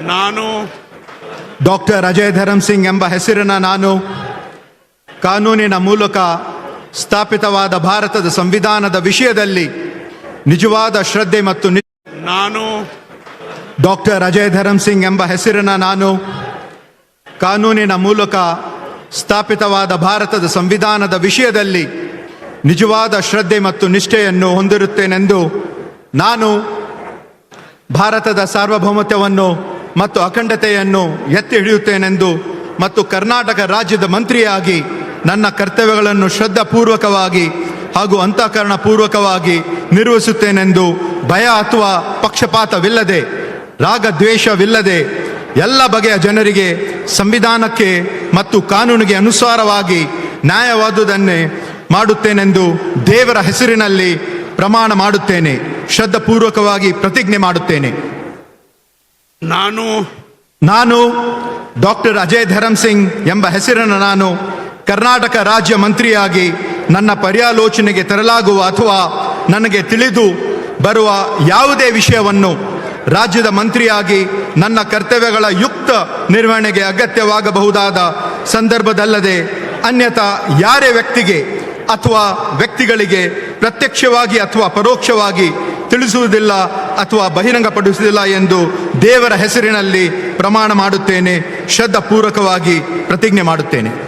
ನಾನು ಡಾಕ್ಟರ್ ಅಜಯ್ ಧರಮ್ ಸಿಂಗ್ ಎಂಬ ಹೆಸರಿನ ನಾನು ಕಾನೂನಿನ ಮೂಲಕ ಸ್ಥಾಪಿತವಾದ ಭಾರತದ ಸಂವಿಧಾನದ ವಿಷಯದಲ್ಲಿ ನಿಜವಾದ ಶ್ರದ್ಧೆ ಮತ್ತು ನಾನು ಡಾಕ್ಟರ್ ಅಜಯ್ ಧರಮ್ ಸಿಂಗ್ ಎಂಬ ಹೆಸರಿನ ನಾನು ಕಾನೂನಿನ ಮೂಲಕ ಸ್ಥಾಪಿತವಾದ ಭಾರತದ ಸಂವಿಧಾನದ ವಿಷಯದಲ್ಲಿ ನಿಜವಾದ ಶ್ರದ್ಧೆ ಮತ್ತು ನಿಷ್ಠೆಯನ್ನು ಹೊಂದಿರುತ್ತೇನೆಂದು ನಾನು ಭಾರತದ ಸಾರ್ವಭೌಮತ್ವವನ್ನು ಮತ್ತು ಅಖಂಡತೆಯನ್ನು ಎತ್ತಿ ಹಿಡಿಯುತ್ತೇನೆಂದು ಮತ್ತು ಕರ್ನಾಟಕ ರಾಜ್ಯದ ಮಂತ್ರಿಯಾಗಿ ನನ್ನ ಕರ್ತವ್ಯಗಳನ್ನು ಶ್ರದ್ಧಾಪೂರ್ವಕವಾಗಿ ಹಾಗೂ ಅಂತಃಕರಣಪೂರ್ವಕವಾಗಿ ನಿರ್ವಹಿಸುತ್ತೇನೆಂದು ಭಯ ಅಥವಾ ಪಕ್ಷಪಾತವಿಲ್ಲದೆ ರಾಗದ್ವೇಷವಿಲ್ಲದೆ ಎಲ್ಲ ಬಗೆಯ ಜನರಿಗೆ ಸಂವಿಧಾನಕ್ಕೆ ಮತ್ತು ಕಾನೂನಿಗೆ ಅನುಸಾರವಾಗಿ ನ್ಯಾಯವಾದುದನ್ನೇ ಮಾಡುತ್ತೇನೆಂದು ದೇವರ ಹೆಸರಿನಲ್ಲಿ ಪ್ರಮಾಣ ಮಾಡುತ್ತೇನೆ. ಶ್ರದ್ಧಾಪೂರ್ವಕವಾಗಿ ಪ್ರತಿಜ್ಞೆ ಮಾಡುತ್ತೇನೆ. ನಾನು ಡಾಕ್ಟರ್ ಅಜಯ್ ಧರಮ್ ಸಿಂಗ್ ಎಂಬ ಹೆಸರಿನ ನಾನು ಕರ್ನಾಟಕ ರಾಜ್ಯ ಮಂತ್ರಿಯಾಗಿ ನನ್ನ ಪರ್ಯಾಲೋಚನೆಗೆ ತರಲಾಗುವ ಅಥವಾ ನನಗೆ ತಿಳಿದು ಬರುವ ಯಾವುದೇ ವಿಷಯವನ್ನು ರಾಜ್ಯದ ಮಂತ್ರಿಯಾಗಿ ನನ್ನ ಕರ್ತವ್ಯಗಳ ಯುಕ್ತ ನಿರ್ವಹಣೆಗೆ ಅಗತ್ಯವಾಗಬಹುದಾದ ಸಂದರ್ಭದಲ್ಲದೆ ಅನ್ಯಥಾ ಯಾರೇ ವ್ಯಕ್ತಿಗೆ ಅಥವಾ ವ್ಯಕ್ತಿಗಳಿಗೆ ಪ್ರತ್ಯಕ್ಷವಾಗಿ ಅಥವಾ ಪರೋಕ್ಷವಾಗಿ ತಿಳಿಸುವುದಿಲ್ಲ ಅಥವಾ ಬಹಿರಂಗಪಡಿಸುವುದಿಲ್ಲ ಎಂದು ದೇವರ ಹೆಸರಿನಲ್ಲಿ ಪ್ರಮಾಣ ಮಾಡುತ್ತೇನೆ. ಶ್ರದ್ಧಾಪೂರ್ವಕವಾಗಿ ಪ್ರತಿಜ್ಞೆ ಮಾಡುತ್ತೇನೆ.